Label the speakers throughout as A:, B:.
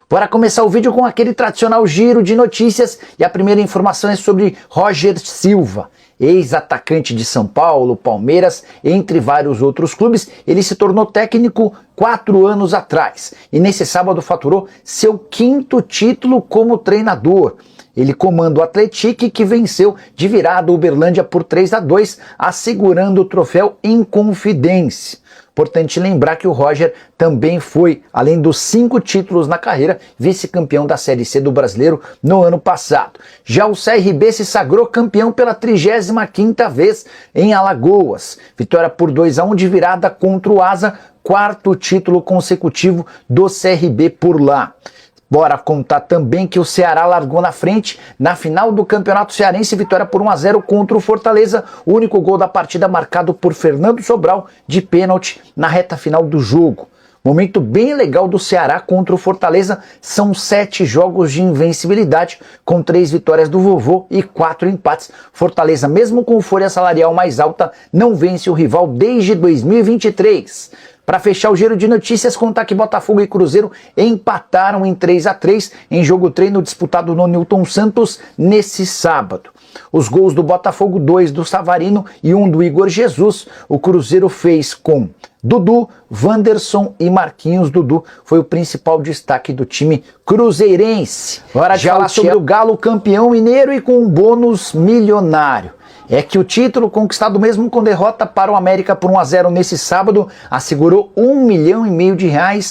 A: Bora começar o vídeo com aquele tradicional giro de notícias e a primeira informação é sobre Roger Silva, ex-atacante de São Paulo, Palmeiras, entre vários outros clubes. Ele se tornou técnico 4 anos atrás e nesse sábado faturou seu 5º título como treinador. Ele comanda o Atlético, que venceu de virada o Uberlândia por 3-2, assegurando o troféu Inconfidência. Importante lembrar que o Roger também foi, além dos 5 títulos na carreira, vice-campeão da Série C do Brasileiro no ano passado. Já o CRB se sagrou campeão pela 35ª vez em Alagoas. Vitória por 2-1 de virada contra o Asa, 4º título consecutivo do CRB por lá. Bora contar também que o Ceará largou na frente na final do Campeonato Cearense, vitória por 1-0 contra o Fortaleza, o único gol da partida marcado por Fernando Sobral de pênalti na reta final do jogo. Momento bem legal do Ceará contra o Fortaleza, são 7 jogos de invencibilidade, com 3 vitórias do Vovô e 4 empates. Fortaleza, mesmo com folha salarial mais alta, não vence o rival desde 2023. Para fechar o giro de notícias, contar que Botafogo e Cruzeiro empataram em 3-3 em jogo treino disputado no Newton Santos nesse sábado. Os gols do Botafogo, 2 do Savarino e 1 do Igor Jesus. O Cruzeiro fez com Dudu, Wanderson e Marquinhos. Dudu foi o principal destaque do time cruzeirense. Hora de falar sobre o Galo, campeão mineiro e com um bônus milionário. É que o título, conquistado mesmo com derrota para o América por 1-0 nesse sábado, assegurou R$1,5 milhão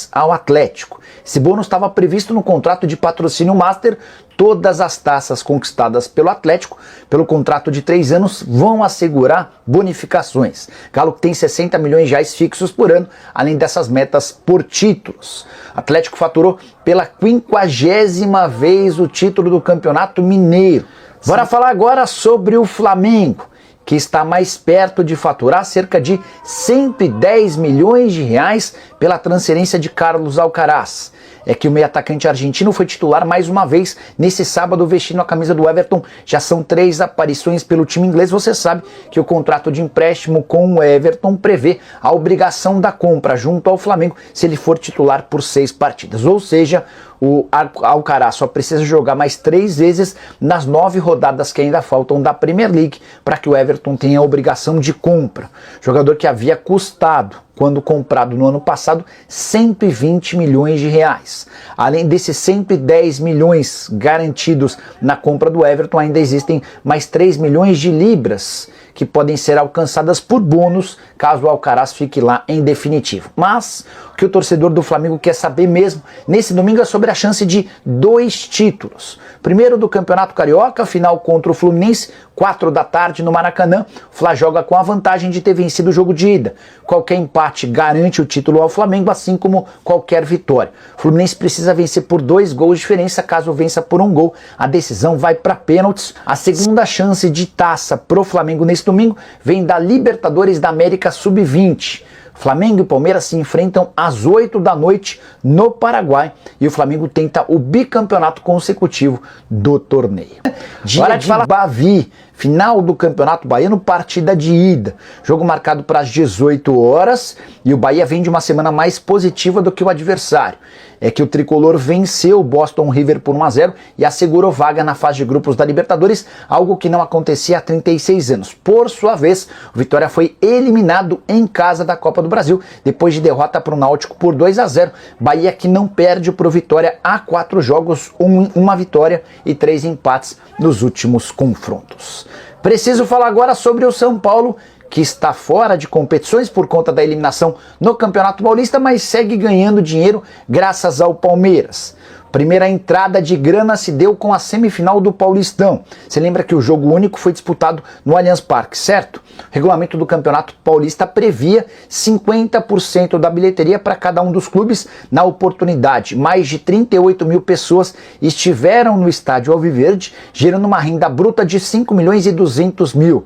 A: ao Atlético. Esse bônus estava previsto no contrato de patrocínio Master. Todas as taças conquistadas pelo Atlético, pelo contrato de 3 anos, vão assegurar bonificações. Galo tem R$60 milhões fixos por ano, além dessas metas por títulos. Atlético faturou pela 50ª vez o título do Campeonato Mineiro. Bora falar agora sobre o Flamengo, que está mais perto de faturar cerca de R$110 milhões pela transferência de Carlos Alcaraz. É que o meio-atacante argentino foi titular mais uma vez nesse sábado vestindo a camisa do Everton. Já são 3 aparições pelo time inglês. Você sabe que o contrato de empréstimo com o Everton prevê a obrigação da compra junto ao Flamengo se ele for titular por 6 partidas. Ou seja, o Alcaraz só precisa jogar mais 3 vezes nas 9 rodadas que ainda faltam da Premier League para que o Everton tenha a obrigação de compra. Jogador que havia custado, quando comprado no ano passado, R$120 milhões. Além desses 110 milhões garantidos na compra do Everton, ainda existem mais 3 milhões de libras que podem ser alcançadas por bônus caso o Alcaraz fique lá em definitivo. Mas o que o torcedor do Flamengo quer saber mesmo nesse domingo é sobre a chance de 2 títulos. Primeiro do Campeonato Carioca, final contra o Fluminense, 4 da tarde no Maracanã. O Fla joga com a vantagem de ter vencido o jogo de ida. Qualquer empate garante o título ao Flamengo, assim como qualquer vitória. O Fluminense precisa vencer por 2 gols de diferença. Caso vença por 1 gol, a decisão vai para pênaltis. A segunda chance de taça pro Flamengo nesse domingo vem da Libertadores da América Sub-20. Flamengo e Palmeiras se enfrentam às 8 da noite no Paraguai e o Flamengo tenta o bicampeonato consecutivo do torneio. Hora de falar Bavi, final do Campeonato Baiano, partida de ida. Jogo marcado para as 18 horas e o Bahia vem de uma semana mais positiva do que o adversário. É que o tricolor venceu o Boston River por 1-0 e assegurou vaga na fase de grupos da Libertadores, algo que não acontecia há 36 anos. Por sua vez, o Vitória foi eliminado em casa da Copa do Brasil, depois de derrota para o Náutico por 2-0. Bahia que não perde para o Vitória há 4 jogos, 1 vitória e 3 empates nos últimos confrontos. Preciso falar agora sobre o São Paulo, que está fora de competições por conta da eliminação no Campeonato Paulista, mas segue ganhando dinheiro graças ao Palmeiras. Primeira entrada de grana se deu com a semifinal do Paulistão. Você lembra que o jogo único foi disputado no Allianz Parque, certo? O regulamento do Campeonato Paulista previa 50% da bilheteria para cada um dos clubes. Na oportunidade, mais de 38 mil pessoas estiveram no estádio Alviverde, gerando uma renda bruta de 5,2 milhões.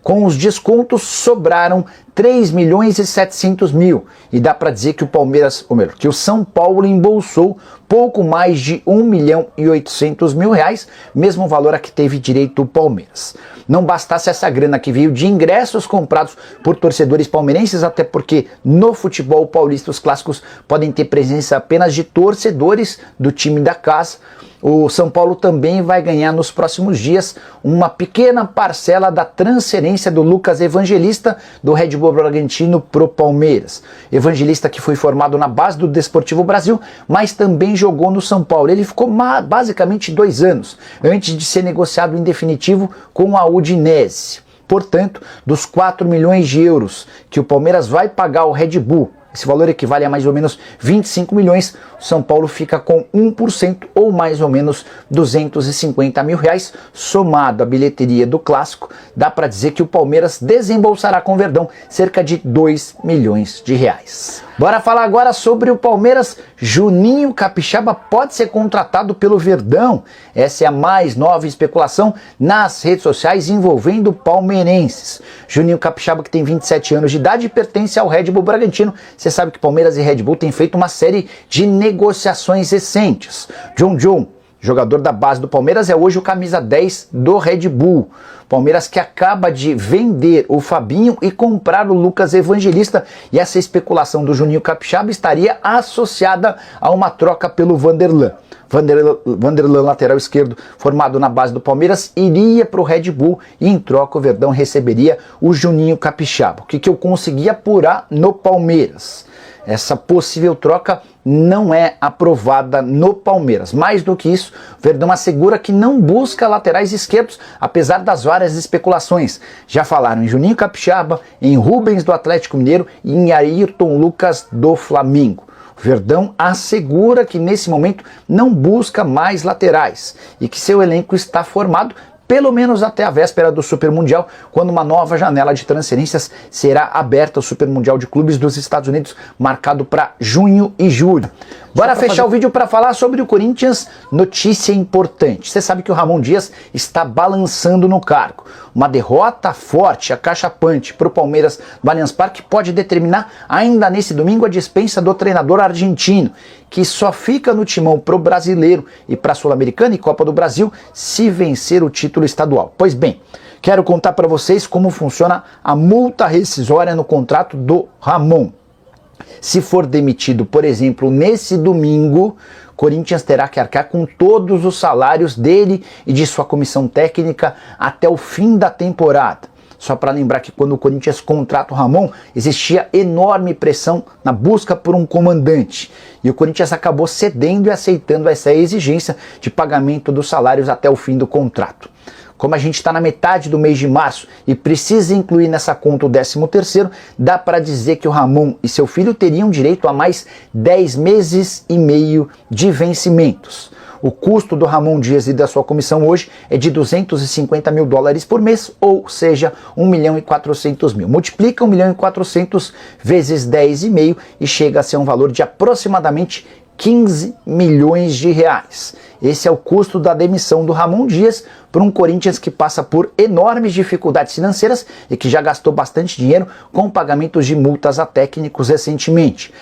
A: Com os descontos sobraram 3.700.000 e dá para dizer que o Palmeiras, ou melhor, que o São Paulo embolsou pouco mais de 1.800.000 reais, mesmo valor a que teve direito o Palmeiras. Não bastasse essa grana que veio de ingressos comprados por torcedores palmeirenses, até porque no futebol paulista os clássicos podem ter presença apenas de torcedores do time da casa. O São Paulo também vai ganhar nos próximos dias uma pequena parcela da transferência do Lucas Evangelista do Red Bull Bragantino pro Palmeiras. Evangelista que foi formado na base do Desportivo Brasil, mas também jogou no São Paulo. Ele ficou basicamente 2 anos antes de ser negociado em definitivo com a Udinese. Portanto, dos 4 milhões de euros que o Palmeiras vai pagar ao Red Bull, esse valor equivale a mais ou menos 25 milhões, o São Paulo fica com 1% ou mais ou menos 250 mil reais, somado à bilheteria do clássico, dá para dizer que o Palmeiras desembolsará com o Verdão cerca de 2 milhões de reais. Bora falar agora sobre o Palmeiras. Juninho Capixaba pode ser contratado pelo Verdão. Essa é a mais nova especulação nas redes sociais envolvendo palmeirenses. Juninho Capixaba, que tem 27 anos de idade, pertence ao Red Bull Bragantino. Você sabe que Palmeiras e Red Bull têm feito uma série de negociações recentes. John, jogador da base do Palmeiras, é hoje o camisa 10 do Red Bull. Palmeiras que acaba de vender o Fabinho e comprar o Lucas Evangelista, e essa especulação do Juninho Capixaba estaria associada a uma troca pelo Vanderlan. Vanderlan, lateral esquerdo, formado na base do Palmeiras, iria para o Red Bull e em troca o Verdão receberia o Juninho Capixaba. O que eu consegui apurar no Palmeiras? Essa possível troca não é aprovada no Palmeiras. Mais do que isso, o Verdão assegura que não busca laterais esquerdos, apesar das várias especulações. Já falaram em Juninho Capixaba, em Rubens do Atlético Mineiro e em Ayrton Lucas do Flamengo. O Verdão assegura que nesse momento não busca mais laterais e que seu elenco está formado pelo menos até a véspera do Super Mundial, quando uma nova janela de transferências será aberta, o Super Mundial de Clubes dos Estados Unidos, marcado para junho e julho. Bora fechar o vídeo para falar sobre o Corinthians. Notícia importante. Você sabe que o Ramon Dias está balançando no cargo. Uma derrota forte, acachapante para o Palmeiras no Allianz Parque pode determinar ainda nesse domingo a dispensa do treinador argentino, que só fica no timão pro Brasileiro e para a Sul-Americana e Copa do Brasil se vencer o título estadual. Pois bem, quero contar para vocês como funciona a multa rescisória no contrato do Ramon. Se for demitido, por exemplo, nesse domingo, Corinthians terá que arcar com todos os salários dele e de sua comissão técnica até o fim da temporada. Só para lembrar que quando o Corinthians contrata o Ramon, existia enorme pressão na busca por um comandante. E o Corinthians acabou cedendo e aceitando essa exigência de pagamento dos salários até o fim do contrato. Como a gente está na metade do mês de março e precisa incluir nessa conta o 13º, dá para dizer que o Ramon e seu filho teriam direito a mais 10 meses e meio de vencimentos. O custo do Ramon Dias e da sua comissão hoje é de 250 mil dólares por mês, ou seja, 1.400.000. Multiplica 1.400.000 vezes 10,5 e chega a ser um valor de aproximadamente 15 milhões de reais. Esse é o custo da demissão do Ramon Dias para um Corinthians que passa por enormes dificuldades financeiras e que já gastou bastante dinheiro com pagamentos de multas a técnicos recentemente.